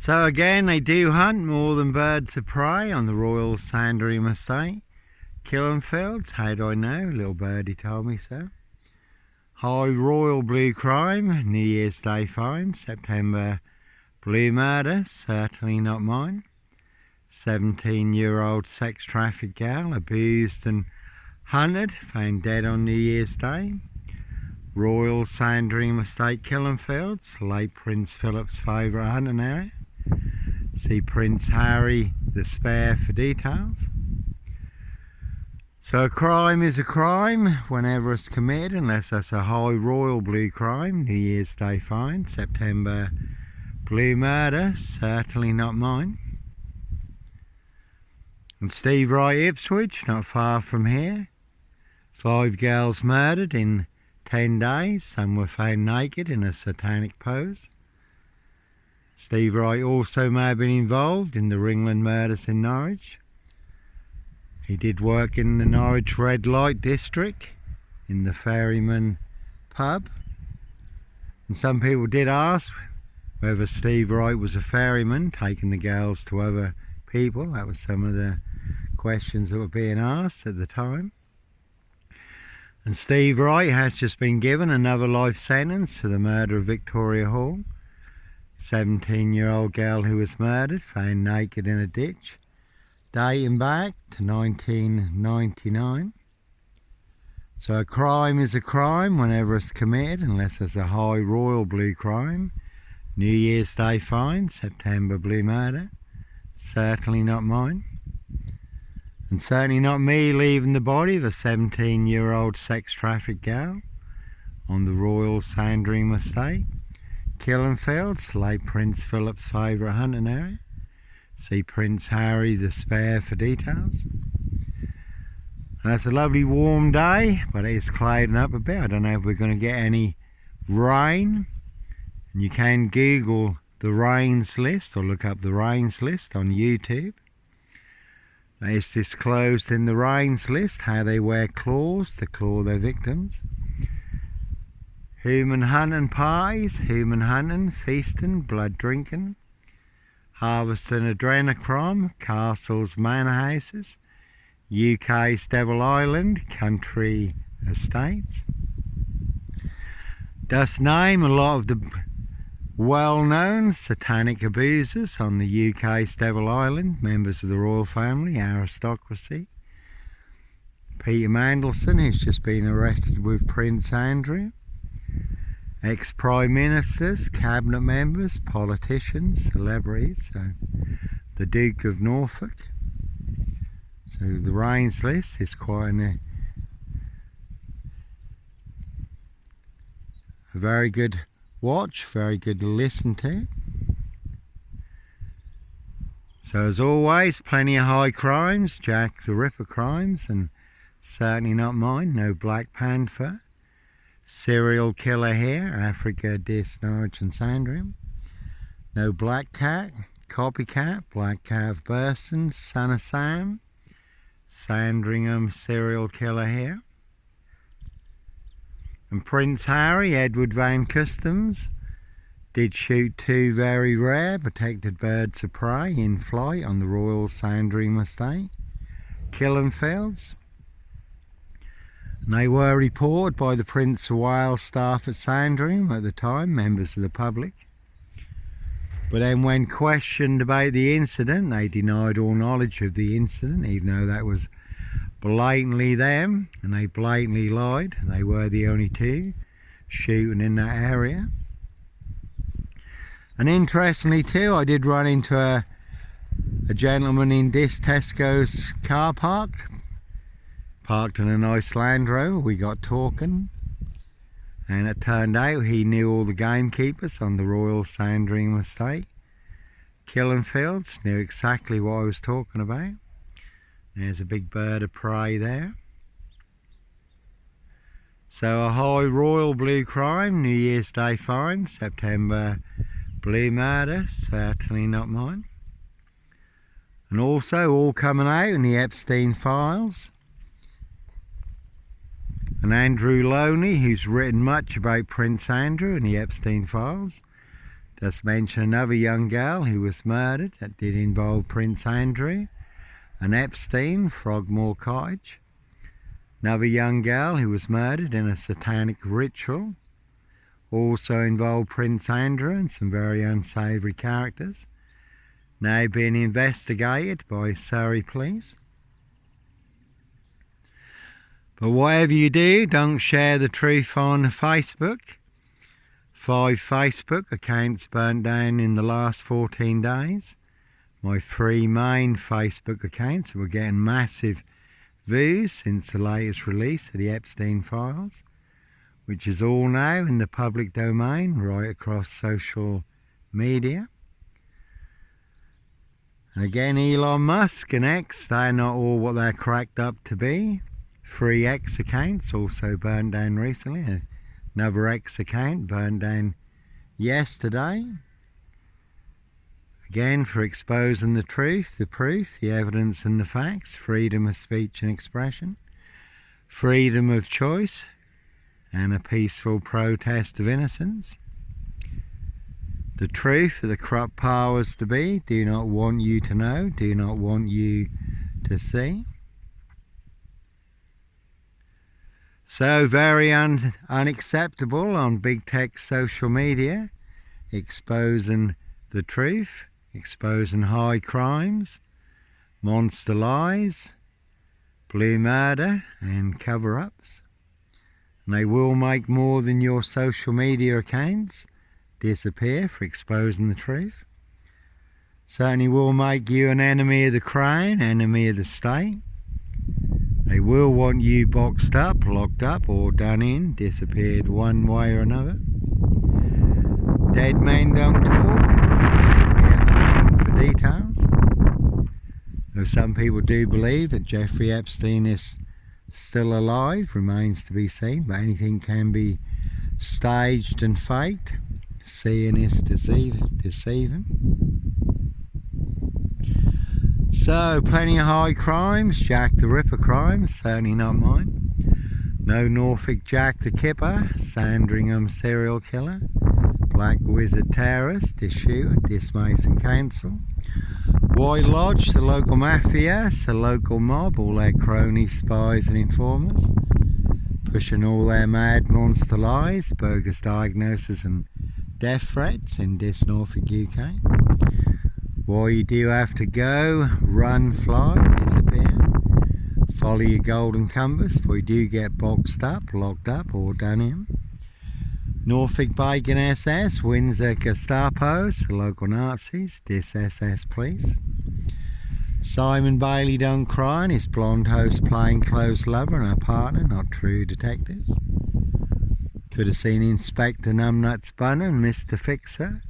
So again, they do hunt more than birds of prey on the Royal Sandringham estate. Killenfields, how do I know? Little birdie told me so. High Royal Blue Crime, New Year's Day find. September Blue Murder, certainly not mine. 17-year-old sex trafficked gal, abused and hunted, found dead on New Year's Day. Royal Sandringham estate, Killenfields, late Prince Philip's favourite hunting area. See Prince Harry the Spare for details. So a crime is a crime whenever it's committed, unless that's a high royal blue crime. New Year's Day fine. September Blue Murder, certainly not mine. And Steve Wright, Ipswich, not far from here. 5 girls murdered in 10 days. Some were found naked in a satanic pose. Steve Wright also may have been involved in the Ringland murders in Norwich. He did work in the Norwich Red Light District in the Ferryman pub. And some people did ask whether Steve Wright was a ferryman, taking the girls to other people. That was some of the questions that were being asked at the time. And Steve Wright has just been given another life sentence for the murder of Victoria Hall. 17-year-old girl who was murdered, found naked in a ditch, dating back to 1999. So a crime is a crime whenever it's committed, unless it's a high royal blue crime. New Year's Day fine, September Blue Murder, certainly not mine. And certainly not me leaving the body of a 17-year-old sex trafficked gal on the Royal Sandringham estate. Killenfields, late Prince Philip's favourite hunting area. See Prince Harry the Spare for details. And it's a lovely warm day, but it is clouding up a bit. I don't know if we're going to get any rain. And you can Google the rains list or look up the rains list on YouTube. It's disclosed in the rains list how they wear claws to claw their victims. Human hunting parties, human hunting, feasting, blood drinking, harvesting adrenochrome, castles, manor houses, UK's Devil Island, country estates. Does name a lot of the well-known satanic abusers on the UK's Devil Island, members of the royal family, aristocracy. Peter Mandelson, who's just been arrested with Prince Andrew. Ex-prime ministers, cabinet members, politicians, celebrities. So the Duke of Norfolk. So the rains list is quite a very good watch, very good to listen to. So as always, plenty of high crimes, Jack the Ripper crimes, and certainly not mine. No Black Panther. Serial killer here, Africa, Dis, Norwich and Sandringham. No Black Cat, Copycat, Black Cat of Burston, Son of Sam. Sandringham serial killer here. And Prince Harry, Edward Van Customs, did shoot 2 very rare protected birds of prey in flight on the Royal Sandringham estate, Killenfields. And they were reported by the Prince of Wales staff at Sandringham at the time, members of the public. But then when questioned about the incident, they denied all knowledge of the incident, even though that was blatantly them, and they blatantly lied. They were the only 2 shooting in that area. And interestingly too, I did run into a gentleman in this Tesco's car park, parked in a nice Land Rover. We got talking, and it turned out he knew all the gamekeepers on the Royal Sandringham estate. Killenfields, knew exactly what I was talking about. There's a big bird of prey there. So a high royal blue crime, New Year's Day fine, September Blue Murder, certainly not mine. And also all coming out in the Epstein files. And Andrew Loney, who's written much about Prince Andrew and the Epstein files, Just mention another young girl who was murdered that did involve Prince Andrew and Epstein, Frogmore Cottage. Another young girl who was murdered in a satanic ritual. Also involved Prince Andrew and some very unsavoury characters. Now being investigated by Surrey Police. But whatever you do, don't share the truth on Facebook. 5 Facebook accounts burnt down in the last 14 days. My 3 main Facebook accounts were getting massive views since the latest release of the Epstein files, which is all now in the public domain right across social media. And again, Elon Musk and X, they're not all what they're cracked up to be. 3 X accounts also burned down recently. Another X account burned down yesterday. Again, for exposing the truth, the proof, the evidence and the facts, freedom of speech and expression, freedom of choice, and a peaceful protest of innocence. The truth of the corrupt powers to be do not want you to know, do not want you to see. So very unacceptable on big tech social media, exposing the truth, exposing high crimes, monster lies, blue murder and cover-ups. And they will make more than your social media accounts disappear for exposing the truth. Certainly will make you an enemy of the crown, enemy of the state. They will want you boxed up, locked up or done in, disappeared one way or another. Dead men don't talk, so for details. Though some people do believe that Jeffrey Epstein is still alive, remains to be seen, but anything can be staged and faked. Seeing is deceiving. So, plenty of high crimes, Jack the Ripper crimes, certainly not mine. No Norfolk Jack the Kipper, Sandringham serial killer, Black Wizard terrorist, this shooter, this Mason Council. White Lodge, the local mafia, the local mob, all their cronies, spies and informers, pushing all their mad monster lies, bogus diagnoses and death threats in this Norfolk UK. Why you do have to go, run, fly, disappear, follow your golden compass, for you do get boxed up, locked up or done in. Norfolk Bacon SS, Windsor Gestapos, the local Nazis, this SS police. Simon Bailey don't cry and his blonde host plainclothes lover and her partner, not true detectives. Could have seen Inspector Numbnuts Bunner and Mr. Fixer.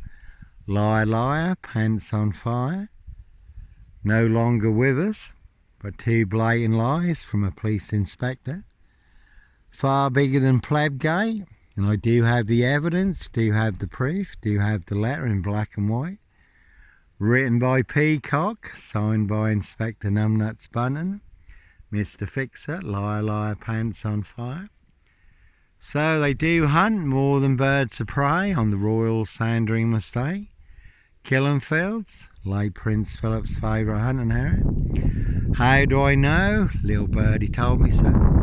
Liar, liar, pants on fire. No longer with us, but 2 blatant lies from a police inspector. Far bigger than Plebgate, and I do have the evidence, do have the proof, do have the letter in black and white. Written by Peacock, signed by Inspector Numbnuts Bunner, Mr. Fixer, liar, liar, pants on fire. So they do hunt more than birds of prey on the Royal Sandringham estate. Killing fields, late Prince Philip's favourite hunting area. How do I know? Little birdie told me so.